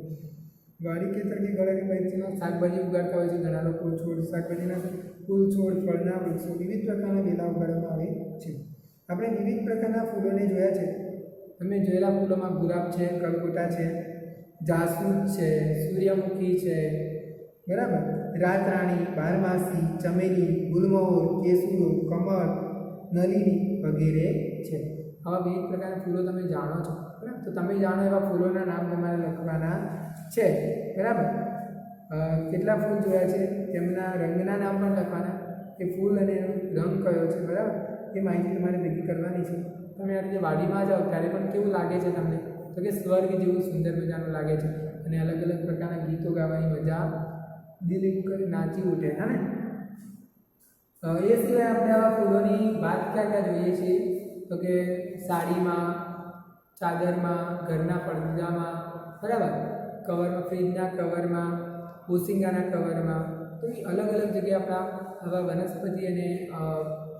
વાડી ખેતર કે ઘર આગળ બગીચામાં શાકભાજી ઉગાડતા હોય છે ઘણા લોકો. છોડ, શાકભાજીના ફૂલ, છોડ, ફળના વૃક્ષો, વિવિધ પ્રકારના વેલા ઉગાડવામાં આવે છે. આપણે વિવિધ પ્રકારના ફૂલોને જોયા છે. તમે જોયેલા ફૂલોમાં ગુલાબ છે, કલગોટા છે, જાસૂદ છે, સૂર્યમુખી છે, બરાબર, રાતરાણી, બારમાસી, ચમેલી, ગુલમોહર, કેસુડો, કમળ, નલિની વગેરે છે. આવા વિવિધ પ્રકારના ફૂલો તમે જાણો છો, બરાબર. તો તમે જાણો એવા ફૂલોના નામ તમારે લખવાના છે, બરાબર. કેટલા ફૂલ જોયા છે તેમના રંગના નામ પણ લખવાના. એ ફૂલ અને એનો રંગ કયો છે, બરાબર, એ માહિતી તમારે ભેગી કરવાની છે. તમે આ રીતે વાડીમાં જાઓ ત્યારે પણ કેવું લાગે છે તમને? તો કે સ્વર્ગ જેવું સુંદર મજાનું લાગે છે અને અલગ અલગ પ્રકારના ગીતો ગાવાની મજા દિલ કરી નાચી ઉઠે, હા ને. એ સિવાય આપણે આવા ફૂલોની વાત ક્યાં ક્યાં જોઈએ છીએ? તો કે સાડીમાં, ચાદરમાં, ઘરના પડદામાં, બરાબર, કવરમાં, ફ્રીજના કવરમાં, ઓશિંગાના કવરમાં. તો એ અલગ અલગ જગ્યાએ આપણા આવા વનસ્પતિ અને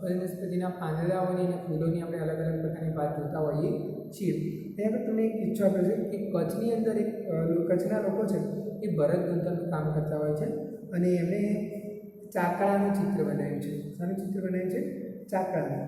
વનસ્પતિના પાંદડાઓની અને ફૂલોની આપણે અલગ અલગ પ્રકારની વાત જોતા હોઈએ છીએ. ત્યાં પર તમને એક ઈચ્છા આપે છે કે કચ્છની અંદર કચ્છના લોકો છે એ ભરત ગૂંથણનું કામ કરતા હોય છે અને એમણે ચાકડાનું ચિત્ર બનાવ્યું છે. શાનું ચિત્ર બનાવ્યું છે? ચાકડાનું.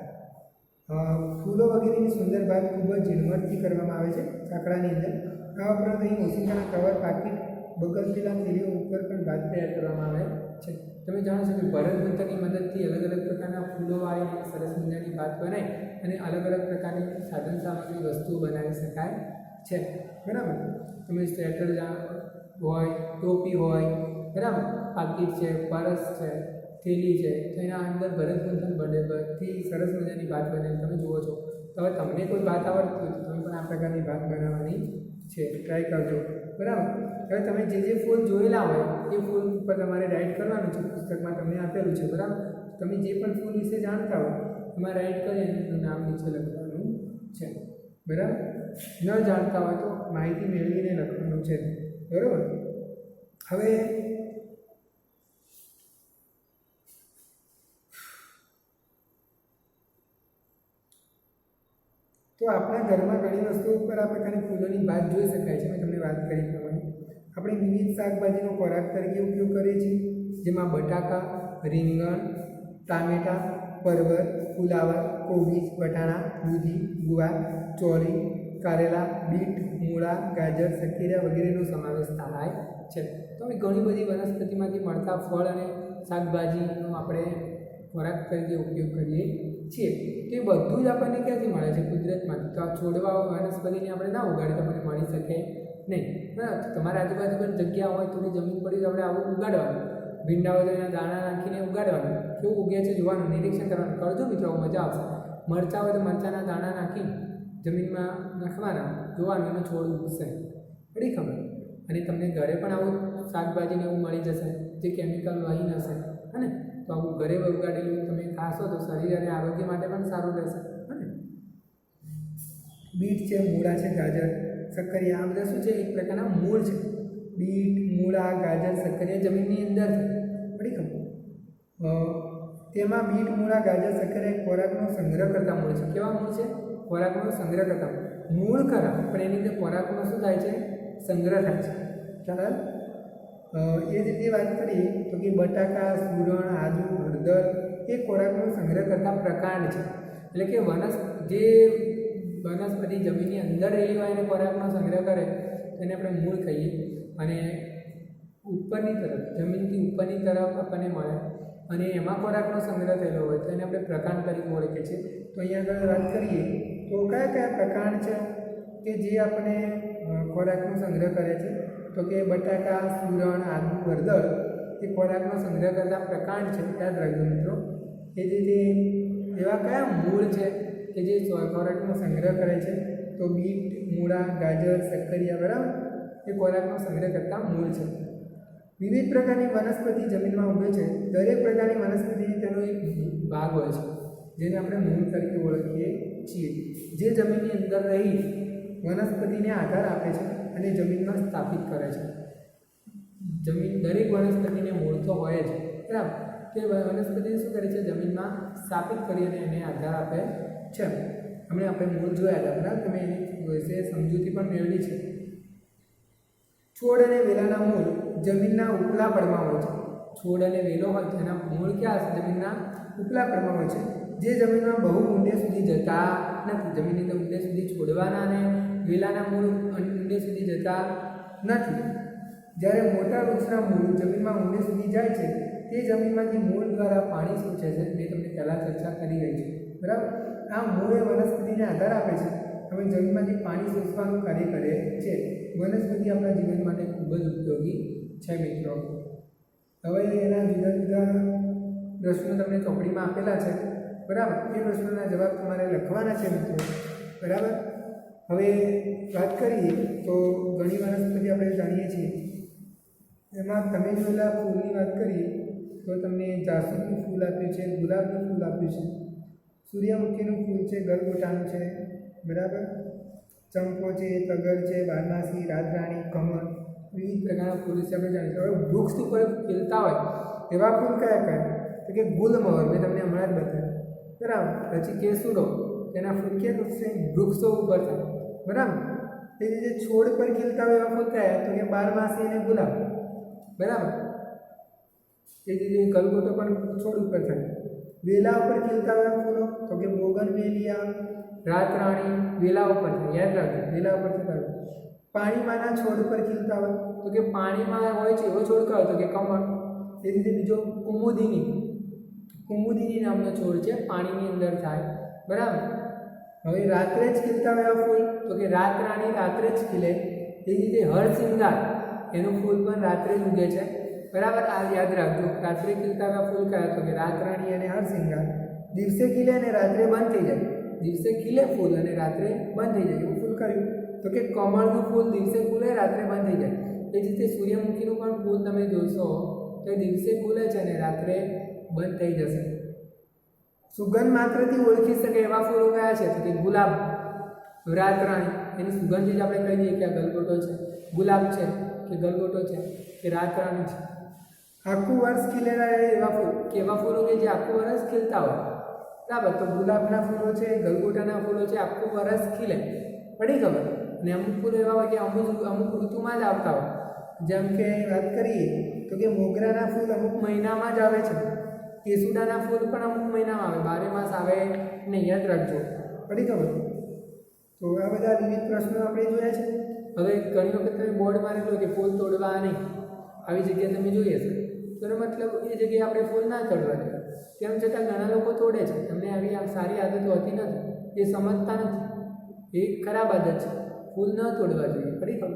ફૂલો વગેરેની સુંદર ભાત ખૂબ જ ઝીણવટથી કરવામાં આવે છે ચાકડાની અંદર. આ ઉપરાંત અહીં ઓશિંગાના કવર, પાકીટ, બગલપેલા, થેલીઓ ઉપર પણ ભાત તૈયાર કરવામાં આવે છે. તમે જાણો છો કે ભરત ગૂંથણની મદદથી અલગ અલગ પ્રકારના ફૂલો વાળીને સરસ મજાની ભાત બનાવી અને અલગ અલગ પ્રકારની સાધન સામગ્રી વસ્તુઓ બનાવી શકાય છે, બરાબર. તમે સ્વેટર હોય, ટોપી હોય, બરાબર, પાકીટ છે, પરસ છે, થેલી છે, તો એના અંદર ભરત ગૂંથણ બનેથી સરસ મજાની ભાત બનાવી તમે જુઓ છો. તો હવે તમને કોઈ ભાત આવડતું હોય તો તમે પણ આ પ્રકારની ભાત બનાવવાની છે, ટ્રાય કરજો, બરાબર. હવે તમે જે ફૂલ જોયેલા હોય એ ફૂલ ઉપર તમારે રાઇટ કરવાનું છે. પુસ્તકમાં તમને આપેલું છે, બરાબર. તમે જે પણ ફૂલ વિશે જાણતા હોય એમાં રાઇટ કરી અને એનું નામ નીચે લખવાનું છે, બરાબર. ન જાણતા હોય તો માહિતી મેળવીને લખવાનું છે, બરાબર. હવે તો આપણા ઘરમાં ઘણી વસ્તુઓ ઉપર આ પ્રકારની ફૂલોની ભાત જોઈ શકાય છે. મેં તમને વાત કરી પ્રમાણે આપણે વિવિધ શાકભાજીનો ખોરાક તરીકે ઉપયોગ કરીએ છીએ, જેમાં બટાકા, રીંગણ, ટામેટાં, પરવર, ફુલાવર, કોબીજ, વટાણા, દૂધી, ગુવાર, ચોળી, કારેલા, બીટ, મૂળા, ગાજર, શક્કરિયા વગેરેનો સમાવેશ થાય છે. તો હવે ઘણી બધી વનસ્પતિમાંથી મળતા ફળ અને શાકભાજીનો આપણે ખોરાક તરીકે ઉપયોગ કરીએ છીએ. તો એ બધું જ આપણને ક્યાંથી મળે છે? કુદરતમાંથી. તો આ છોડવા વનસ્પતિને આપણે ના ઉગાડીએ તો આપણને મળી શકે નહીં. બરાબર. તમારા આજુબાજુ પણ જગ્યા હોય, થોડી જમીન પડી તો આપણે આવું ઉગાડવાનું. ભીંડા હોય તો એના દાણા નાખીને ઉગાડવાનું. કેવું ઉગે છે જોવાનું, નિરીક્ષણ કરવાનું. કરજો મિત્રો, મજા આવશે. મરચાં હોય તો મરચાંના દાણા નાખી જમીનમાં નાખવાના, જોવાનું, એનો છોડ ઉગશે. પડી ખબર? અને તમને ઘરે પણ આવું શાકભાજીને એવું મળી જશે જે કેમિકલ વહી હશે. હે ને? તો આવું ઘરે ઉગાડેલું તમે ખાશો તો શરીર અને આરોગ્ય માટે પણ સારું રહેશે. હે ને? બીટ છે, મૂળા છે, ગાજર, શક્કરિયા, આ બધા શું છે? એક પ્રકારના મૂળ છે. બીટ, મૂળા, ગાજર, શક્કરિયા જમીનની અંદર છે. પડી ખબર? તેમાં બીટ, મૂળા, ગાજર, શક્કરિયા ખોરાકનો સંગ્રહ કરતા મૂળ છે. કેવા મૂળ છે? ખોરાકનો સંગ્રહ કરતા મૂળ ખરા, પણ એની અંદર ખોરાકનો શું થાય છે? સંગ્રહ થાય છે. ખ્યાલ? એ જ રીતે વાત કરીએ તો કે બટાકા, સુરણ, આદુ, હળદર એ ખોરાકનો સંગ્રહ કરતા પ્રકાંડ છે. એટલે કે જે વનસ્પતિ જમીનની અંદર રહેલી હોય એને ખોરાકનો સંગ્રહ કરે એને આપણે મૂળ કહીએ. અને ઉપરની તરફ, જમીનથી ઉપરની તરફ આપણને મળે અને એમાં ખોરાકનો સંગ્રહ થયેલો હોય તો એને આપણે પ્રકાંડ તરીકે ઓળખીએ છીએ. તો અહીંયા આગળ વાત કરીએ તો કયા કયા પ્રકાંડ છે કે જે આપણે ખોરાકનો સંગ્રહ કરે છે? તો કે બટાકા, સુરણ, આદુ, હળદર એ ખોરાકનો સંગ્રહ કરતા પ્રકાંડ છે. યાદ રાખજો મિત્રો. એ જ રીતે એવા કયા મૂળ છે કે જે ખોરાકનો સંગ્રહ કરે છે? તો બીટ, મૂળા, ગાજર, શક્કરિયા, બરાબર, એ ખોરાકનો સંગ્રહ કરતા મૂળ છે. વિવિધ પ્રકારની વનસ્પતિ જમીનમાં ઉગે છે. દરેક પ્રકારની વનસ્પતિ તેનો એક ભાગ હોય છે જેને આપણે મૂળ તરીકે ઓળખીએ છીએ, જે જમીનની અંદર રહી વનસ્પતિને આધાર આપે છે અને જમીનમાં સ્થાપિત કરે છે. દરેક વનસ્પતિને મૂળ તો હોય જ, બરાબર. તે વનસ્પતિ શું કરે છે? જમીનમાં સ્થાપિત કરી અને એને આધાર આપે છે. હમણાં આપણે મૂળ જોયા હતા, બરાબર. તમે એની વિશે સમજૂતી પણ મેળવી છે. છોડ અને વેલાના મૂળ જમીનના ઉપલા પડમાં હોય છે. છોડ અને વેલો હોય તેના મૂળ ક્યાં હશે? જમીનના ઉપલા પડમાં હોય છે, જે જમીનમાં બહુ ઊંડે સુધી જતા નથી. જમીનની અંદર ઊંડે સુધી છોડવાના અને વેલાના મૂળ ઊંડે સુધી જતા નથી. જ્યારે મોટા વૃક્ષના મૂળ જમીનમાં ઊંડે સુધી જાય છે તે જમીનમાંથી મૂળ દ્વારા પાણી સૂચે છે. મેં તમને પહેલાં ચર્ચા કરી રહી છું, બરાબર. આ મૂળ એ વનસ્પતિને આધાર આપે છે. હવે જમીનમાંથી પાણી શોષવાનું કાર્ય કરે છે. વનસ્પતિ આપણા જીવન માટે ખૂબ જ ઉપયોગી છે મિત્રો. હવે એના જુદા જુદા પ્રશ્નો તમને ચોપડીમાં આપેલા છે, બરાબર. એ પ્રશ્નોના જવાબ તમારે લખવાના છે મિત્રો, બરાબર. હવે વાત કરીએ તો ઘણી વનસ્પતિ આપણે જાણીએ છીએ. એમાં તમે જોયેલા ફૂલની વાત કરીએ તો તમને જાસૂદનું ફૂલ આપ્યું છે, ગુલાબનું ફૂલ આપ્યું છે, સૂર્યમુખીનું ફૂલ છે, ગલગોટાનું છે, બરાબર. ચંપો છે, તગર છે, બારમાસી, રાતરાણી, કમળ, વિવિધ પ્રકારના ફૂલ છે આપણે જાણીએ. હવે વૃક્ષ ઉપર ખીલતા હોય એવા ફૂલ કયા કયા? તો કે ગુલમોહર, મેં તમને હમણાં જ બતાવ્યું, બરાબર. પછી કેસુડો, તેના ફૂલ કે વૃક્ષો ઉપર થાય, બરાબર. એ જે છોડ પર ખીલતા હોય એવા ફૂલ કયા? તો કે બારમાસી અને ગુલાબ, બરાબર. એ જ રીતે ગલગોટો પણ છોડ ઉપર થાય. વેલા ઉપર ખીલતા હોય ફૂલો તો કે બોગનવેલિયા, રાતરાણી, વેલા ઉપર થાય. યાદ રાખજો, વેલા ઉપર થતા હોય. પાણીમાંના છોડ પર ખીલતા હોય તો કે પાણીમાં હોય છે એવો છોડ કયો? તો કે કમળ. એ રીતે બીજો કુમુદિની નામનો છોડ છે, પાણીની અંદર થાય, બરાબર. હવે રાત્રે જ ખીલતા હોય ફૂલ તો કે રાતરાણી, રાત્રે જ ખીલે. એ રીતે હરસિંગાર, એનું ફૂલ પણ રાત્રે જ ઉગે છે, બરાબર. આ યાદ રાખજો. રાત્રે ખીલતા હોય ફૂલ કયા? તો કે રાતરાણી અને હરસિંગાર. દિવસે ખીલે અને રાત્રે બંધ થઈ જાય. દિવસે ખીલે ફૂલ અને રાત્રે બંધ થઈ જાય એવું ફૂલ કયું? તો કે કમળનું ફૂલ દિવસે ખુલે, રાત્રે બંધ થઈ જાય. એ જ રીતે સૂર્યમુખીનું પણ ફૂલ તમે જોશો તો દિવસે ખુલે છે અને રાત્રે બંધ થઈ જશે. સુગંધ માત્રથી ઓળખી શકે એવા ફૂલો કયા છે? તો કે ગુલાબ, રાતરાણી, એની સુગંધથી જ આપણે કહી દઈએ કે આ ગલગોટો છે, ગુલાબ છે કે ગલગોટો છે કે રાતરાણી છે. આખું વર્ષ ખીલેલા એવા ફૂલ, કે એવા ફૂલો કે જે આખું વર્ષ ખીલતા હોય, બરાબર. તો ગુલાબના ફૂલો છે, ગલગોટાના ફૂલો છે, આખું વર્ષ ખીલે, પડી ખબર. અને અમુક ફૂલો એવા હોય કે અમુક ઋતુમાં જ આવતા હોય. જેમ કે વાત કરીએ તો કે મોગરાના ફૂલ અમુક મહિનામાં જ આવે છે, કેસુડાના ફૂલ પણ અમુક મહિનામાં આવે, 12 માસ આવે નહીં, યાદ રાખજો. પડી ખબર? તો આ બધા વિવિધ પ્રશ્નો આપણે જોયા છે. હવે ઘણી વખત તમે બોર્ડ મારેલો કે ફૂલ તોડવા નહીં, આવી જગ્યાએ તમે જોઈએ છે, તો એનો મતલબ એ જગ્યાએ આપણે ફૂલ ના તોડવા જોઈએ. તેમ છતાં ઘણા લોકો તોડે છે, એમને આવી સારી આદતો હોતી નથી, એ સમજતા નથી. એ ખરાબ આદત છે, ફૂલ ન તોડવા જોઈએ. પડી ખબર?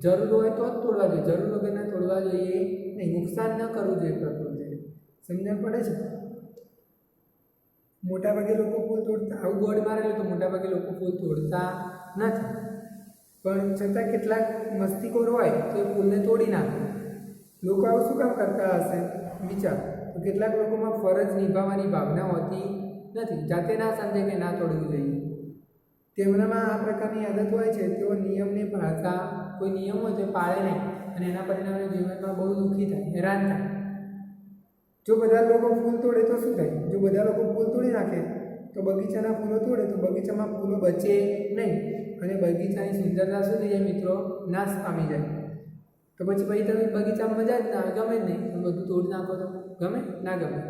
જરૂર હોય તો જ તોડવા જોઈએ, જરૂર વગર ના તોડવા જોઈએ નહીં, નુકસાન ન કરવું જોઈએ પ્રકૃતિને. સમજણ પડે છે? મોટાભાગે લોકો ફૂલ તોડતા, આવું બોર્ડ મારેલું તો મોટાભાગે લોકો ફૂલ તોડતા નથી, પણ છતાં કેટલાક મસ્તીખોર હોય તો એ ફૂલને તોડી નાખે. લોકો આવું શું કામ કરતા હશે વિચાર? તો કેટલાક લોકોમાં ફરજ નિભાવવાની ભાવના હોતી નથી, જાતે ના સમજે કે ના તોડવું જોઈએ. તેમનામાં આ પ્રકારની આદત હોય છે, તેઓ નિયમને પાળતા, કોઈ નિયમ હોય તો પાળે નહીં, અને એના પરિણામે જીવનમાં બહુ દુઃખી થાય, હેરાન થાય. જો બધા લોકો ફૂલ તોડે તો શું થાય? જો બધા લોકો ફૂલ તોડી નાખે તો બગીચાના ફૂલો તોડે તો બગીચામાં ફૂલો બચે નહીં, અને બગીચાની સુંદરતા શું થઈ જાય મિત્રો? નાશ પામી જાય. તો પછી તમે બગીચામાં મજા જ ના આવે, ગમે જ નહીં. તમે બધું તોડી નાખો તો ગમે ના ગમે?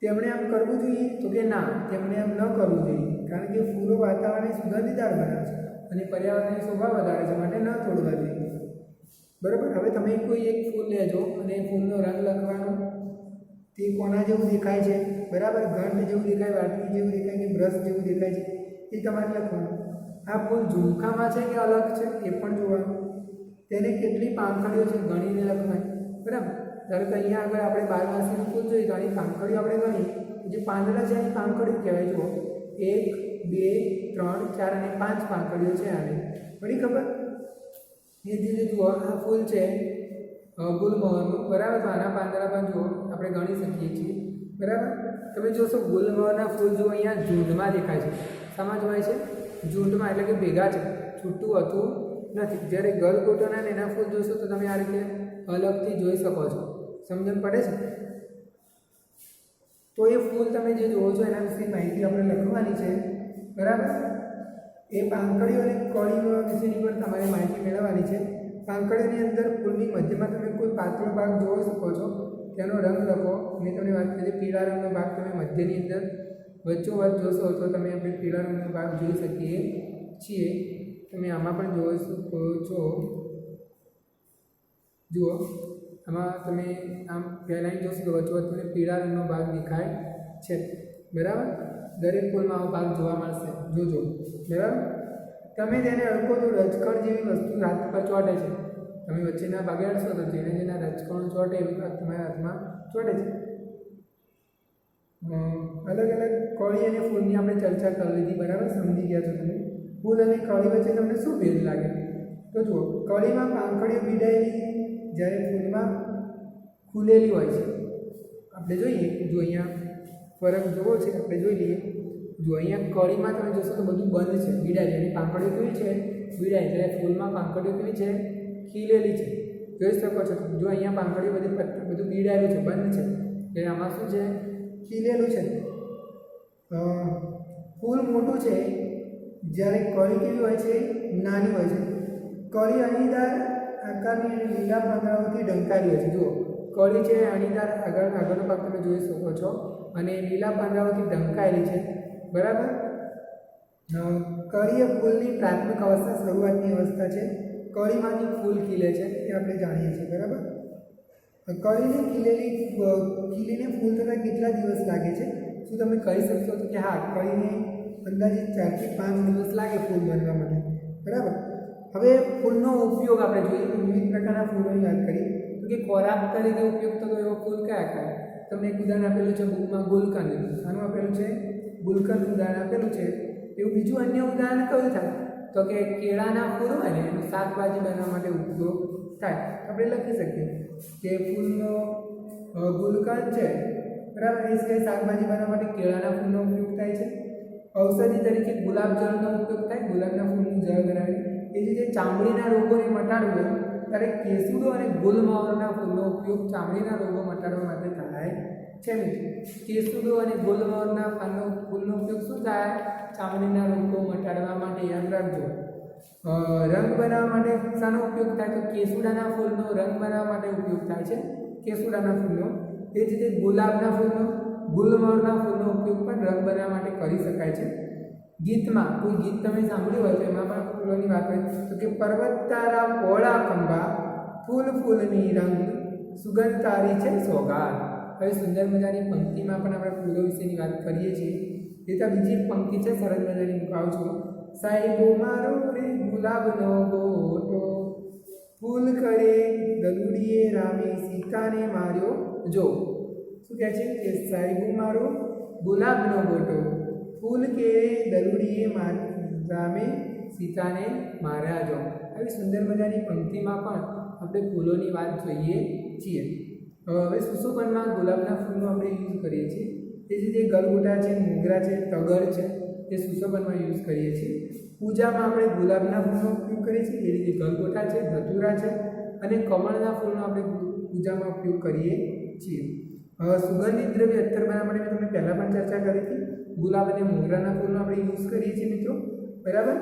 તેમણે આમ કરવું જોઈએ? તો કે ના, તેમણે આમ ન કરવું જોઈએ, કારણ કે ફૂલો વાતાવરણને સુગંધીદાર બનાવે છે અને પર્યાવરણની શોભા વધારે છે, માટે ન તોડવા જોઈએ. બરાબર? હવે તમે કોઈ એક ફૂલ લેજો અને ફૂલનો રંગ લખવાનો, તે કોના જેવું દેખાય છે? બરાબર? ઘંટ જેવું દેખાય, વાટકી જેવું દેખાય કે બ્રશ જેવું દેખાય છે, એ તમારે લખવાનું. આ ફૂલ ઝુમખામાં છે કે અલગ છે એ પણ જોવાનું. તેને કેટલી પાંખડીઓ છે ગણીને લખવાની. બરાબર? ધારો કે અહીંયા આગળ આપણે 12 ફૂલ જોઈએ તો આની પાંખડીઓ આપણે ગણીએ, જે પાંદડા છે એની પાંખડીઓ કહેવાય. જુઓ, 1 2 3 4 અને 5 પાંખડીઓ છે આની. પડી ખબર? એ રીતે જુઓ, આ ફૂલ છે ગુલમોહરનું. બરાબર? તો આના પાંદડા પણ જુઓ આપણે ગણી શકીએ છીએ. બરાબર? તમે જોશો ગુલમોહરના ફૂલ જુઓ અહીંયા ઝૂંડમાં દેખાય છે. શામાં જોવાય છે? ઝૂંડમાં, એટલે કે ભેગા છે, છૂટું હતું નથી. જ્યારે ગલગોટાના એના ફૂલ જોશો તો તમે આ રીતે અલગથી જોઈ શકો છો. સમજણ પડે છે? તો એ ફૂલ તમે જે જુઓ છો એના વિશે માહિતી આપણે લખવાની છે. બરાબર? એ પાંખડીઓ અને કળીઓ વિશેની પણ તમારે માહિતી મેળવવાની છે. પાંખડીની અંદર ફૂલની મધ્યમાં તમે કોઈ પાતળો ભાગ જોઈ શકો છો, તેનો રંગ લખો. મેં તમને વાત કરી, પીળા રંગનો ભાગ તમે મધ્યની અંદર વચ્ચોવચ્ચ જોશો તો તમે આપણે પીળા રંગનો ભાગ જોઈ શકીએ છીએ. તમે આમાં પણ જોઈ શકો છો. જુઓ, આમાં તમે આમ પહેલાં જોશો તો વચ્ચોવચ્ચ તમને પીળા રંગનો ભાગ દેખાય છે. બરાબર? દરેક ફૂલમાં આવો ભાગ જોવા મળશે, જોજો. બરાબર? તમે તેને અડકો તો રજકણ જેવી વસ્તુ હાથ પર ચોંટે છે. તમે વચ્ચેના ભાગે અડશો તો જેના રજકણો ચોંટે એવી ભાગ તમારા હાથમાં ચોંટે છે. અલગ અલગ કળી અને ફૂલની આપણે ચર્ચા કરી લીધી. બરાબર? સમજી ગયા છો તમે? ફૂલ અને કળી વચ્ચે તમને શું ભેદ લાગે? તો જુઓ, કળીમાં પાંખડીઓ ભીડાયેલી, જ્યારે ફૂલમાં ખુલેલી હોય છે. આપણે જોઈએ, જો અહીંયા ફરક જોવો છે, આપણે જોઈ લઈએ. જો અહીંયા કળીમાં તમે જોશો તો બધું બંધ છે, ભીડાયેલી, અને પાંખડીઓ કેવી છે? ભીડાય. જ્યારે ફૂલમાં પાંખડીઓ કેવી છે? ખીલેલી છે. જોઈ શકો છો. જો અહીંયા પાંખડીઓ બધું ભીડાયેલું છે, બંધ છે. એટલે આમાં શું છે? ખીલેલું છે. ફૂલ મોટું છે, જ્યારે કળી કેવી હોય છે? નાની હોય છે. કળી અણીદાર આકારની અને લીલા પાંદડાઓથી ઢંકાયેલી હોય છે. જુઓ, કળી છે અણીદાર, આગળનો ભાગ તમે જોઈ શકો છો, અને લીલા પાંદડાઓથી ઢંકાયેલી છે. બરાબર? કળી એ ફૂલની પ્રાથમિક અવસ્થા, શરૂઆતની અવસ્થા છે. કળીમાંથી ફૂલ ખીલે છે એ આપણે જાણીએ છીએ. બરાબર? કળીને ખીલીને ફૂલ થતાં કેટલા દિવસ લાગે છે? શું તમે કહી શકશો તો કે હા, કળીને અંદાજિત 4 થી 5 દિવસ લાગે ફૂલ બનવા માટે. બરાબર? હવે ફૂલનો ઉપયોગ આપણે જોઈએ. વિવિધ પ્રકારના ફૂલોની વાત કરીએ તો કે ખોરાક તરીકે ઉપયોગ થતો એવો ફૂલ કયા કયા? તમને એક ઉદાહરણ આપેલું છે બુકમાં, ગુલકંદ. આનું આપેલું છે ગુલકંદ, ઉદાહરણ આપેલું છે. એવું બીજું અન્ય ઉદાહરણ કયું થાય? તો કે કેળાના ફૂલ હોય ને એનું શાકભાજી બનાવવા માટે ઉપયોગ થાય. આપણે લખી શકીએ કે ફૂલનો ગુલકંદ છે. બરાબર? એ સિવાય શાકભાજી બનાવવા માટે કેળાના ફૂલનો ઉપયોગ થાય છે. ઔષધિ તરીકે ગુલાબ જળનો ઉપયોગ થાય, ગુલાબના ફૂલનું જળ બનાવી. એ જ રીતે ચામડીના રોગોને મટાડવું ત્યારે કેસુડો અને ગુલમોહરના ફૂલનો ઉપયોગ ચામડીના રોગો મટાડવા માટે થાય છે. કેસુડો અને ગુલમોહરના ફૂલનો ઉપયોગ શું થાય? ચામડીના રોગો મટાડવા માટે. યાદ રાખજો. રંગ બનાવવા માટે શાનો ઉપયોગ થાય? તો કેસુડાના ફૂલનો રંગ બનાવવા માટે ઉપયોગ થાય છે. કેસુડાના ફૂલનો એ જ રીતે ગુલાબના ફૂલનો ગુલમોહરના ફૂલનો ઉપયોગ પણ રંગ બનાવવા માટે કરી શકાય છે. ગીતમાં કોઈ ગીત તમે સાંભળ્યું હોય તો એમાં પણ ફૂલોની વાત હોય તો કે પર્વત તારા પોળા ખંભા ફૂલ ફૂલની રંગ સુગંધ તારી છે સોગાદ. હવે સુંદર મજાની પંક્તિમાં પણ આપણે ફૂલો વિશેની વાત કરીએ છીએ. એ તો બીજી પંક્તિ છે સરસ મજાની મુકાવું છું. સાહેબો મારો રે ગુલાબનો ગોટો ફૂલ કરે દલુડીએ રામે સીતાને માર્યો જો. શું કહે છે કે સાહેબો મારો ગુલાબનો ગોટો ફૂલ કે દલુડીએ રામે સીતાને માર્યા જો. આવી સુંદર મજાની પંક્તિમાં પણ આપણે ફૂલોની વાત જોઈએ છીએ. હવે સુશોભનમાં ગુલાબના ફૂલનો આપણે યુઝ કરીએ છીએ. તે જ રીતે ગલગોટા છે, મોગરા છે, તગર છે, એ સુશોભનમાં યુઝ કરીએ છીએ. પૂજામાં આપણે ગુલાબના ફૂલનો ઉપયોગ કરીએ છીએ. એ રીતે ગલગોટા છે, ધતુરા છે અને કમળના ફૂલનો આપણે પૂજામાં ઉપયોગ કરીએ છીએ. સુગંધિત દ્રવ્ય અત્તર બનાવવા માટે મેં તમને પહેલાં પણ ચર્ચા કરી હતી. ગુલાબ અને મોગરાના ફૂલનો આપણે યુઝ કરીએ છીએ મિત્રો, બરાબર.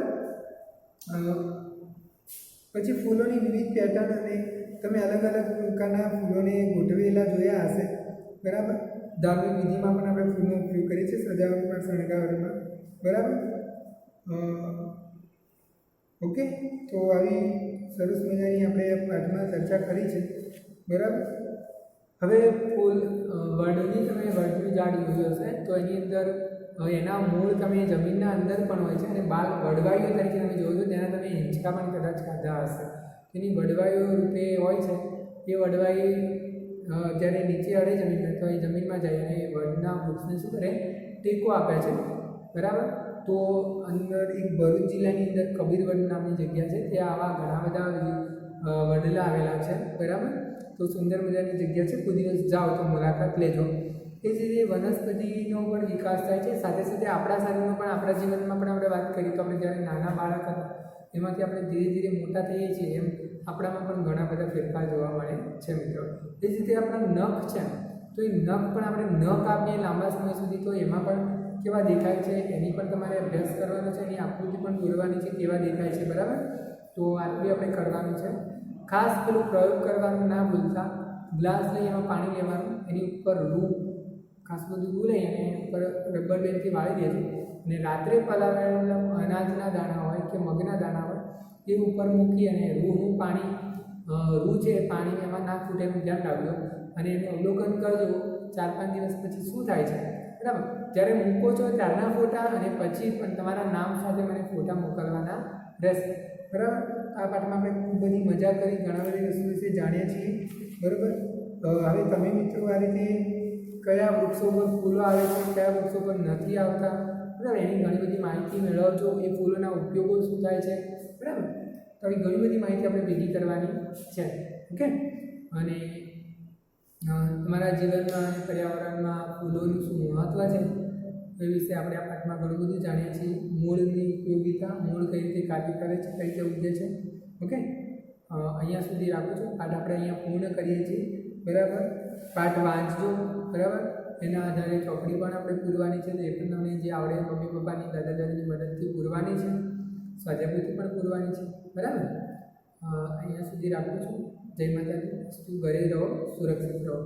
પછી ફૂલોની વિવિધ પેટર્ન અને તમે અલગ અલગ પ્રકારના ફૂલોને ગોઠવેલા જોયા હશે, બરાબર. ધાર્મિક વિધિમાં પણ આપણે ફૂલનો ઉપયોગ કરીએ છીએ, સજાવટમાં, શણગારમાં, બરાબર. ઓકે, તો આવી સરસ મજાની આપણે પાઠમાં ચર્ચા કરી છે, બરાબર. હવે ફૂલ વડની તમે વડનું ઝાડ જોયું હશે તો એની અંદર એના મૂળ તમે જમીનના અંદર પણ હોય છે અને બાગ વડવાઈઓ તરીકે તમે જોયું તેના તમે હિંચકા પણ કદાચ ખાધા હશે. એની વડવાઈઓ રૂપે હોય છે. એ વડવાઈ જ્યારે નીચે અડે જમીનમાં તો એ જમીનમાં જાય અને વડના વૃક્ષને શું કરે ટેકો આપે છે, બરાબર. તો અંદર એક ભરૂચ જિલ્લાની અંદર કબીરવડ નામની જગ્યા છે, ત્યાં આવા ઘણા બધા વડલા આવેલા છે, બરાબર. તો સુંદર મજાની જગ્યા છે, કોઈ દિવસ જાઓ તો મુલાકાત લેજો. એ જ રીતે વનસ્પતિનો પણ વિકાસ થાય છે, સાથે સાથે આપણા શરીરનો પણ, આપણા જીવનમાં પણ આપણે વાત કરીએ તો આપણે જ્યારે નાના બાળક હતા એમાંથી આપણે ધીરે ધીરે મોટા થઈએ છીએ એમ આપણામાં પણ ઘણા બધા ફેરફાર જોવા મળે છે મિત્રો. એ જ રીતે આપણા નખ છે તો એ નખ પણ આપણે નખ આપીએ લાંબા સમય સુધી તો એમાં પણ કેવા દેખાય છે એની પણ તમારે અભ્યાસ કરવાનો છે, એની આકૃતિ પણ દોરવાની છે, કેવા દેખાય છે, બરાબર. તો આટલું આપણે કરવાનું છે. ખાસ પેલું પ્રયોગ કરવાનું ના ભૂલતા. ગ્લાસ લઈ એમાં પાણી લેવાનું, એની ઉપર રૂ ખાસ બધું રૂ લઈ અને ઉપર રબર બેન્ડથી વાળી દેજો અને રાત્રે પલાળેલા અનાજના દાણા હોય કે મગના દાણા હોય એ ઉપર મૂકી અને રૂનું પાણી રૂ છે પાણી એમાં ના ફૂટે એનું ધ્યાન રાખજો અને એનું અવલોકન કરજો 4-5 દિવસ પછી શું થાય છે, બરાબર. જ્યારે મૂકો છો ત્યારના ફોટા અને પછી પણ તમારા નામ સાથે મને ફોટા મોકલવાના રહેશે, બરાબર. આ પાઠમાં આપણે ખૂબ બધી મજા કરી, ઘણા બધી વસ્તુ વિશે જાણીએ છીએ, બરાબર. હવે તમે મિત્રો આ રીતે કયા વૃક્ષો પર ફૂલો આવે છે, કયા વૃક્ષો પર નથી આવતા, બરાબર, એની ઘણી બધી માહિતી મેળવજો. એ ફૂલોના ઉપયોગો શું થાય છે, બરાબર. તો આવી ઘણી બધી માહિતી આપણે ભેગી કરવાની છે, ઓકે. અને તમારા જીવનમાં અને પર્યાવરણમાં ફૂલોનું શું મહત્ત્વ છે એ વિશે આપણે આ પાઠમાં ઘણું બધું જાણીએ છીએ. મૂળની ઉપયોગિતા, મૂળ કઈ રીતે કાર્ય કરે છે, કઈ રીતે ઉગે છે, ઓકે. અહીંયા સુધી રાખું છું. પાઠ આપણે અહીંયા પૂર્ણ કરીએ છીએ, બરાબર. પાઠ વાંચજો, બરાબર. એના આધારે ચોપડી પણ આપણે પૂરવાની છે, તો એ પણ તમને જે આવડે મમ્મી પપ્પાની, દાદા દાદીની મદદથી પૂરવાની છે, સ્વાધ્યાયપોથી પણ પૂરવાની છે, બરાબર. અહીંયા સુધી રાખું છું. જય માતાજી. ઘરે રહો, સુરક્ષિત રહો.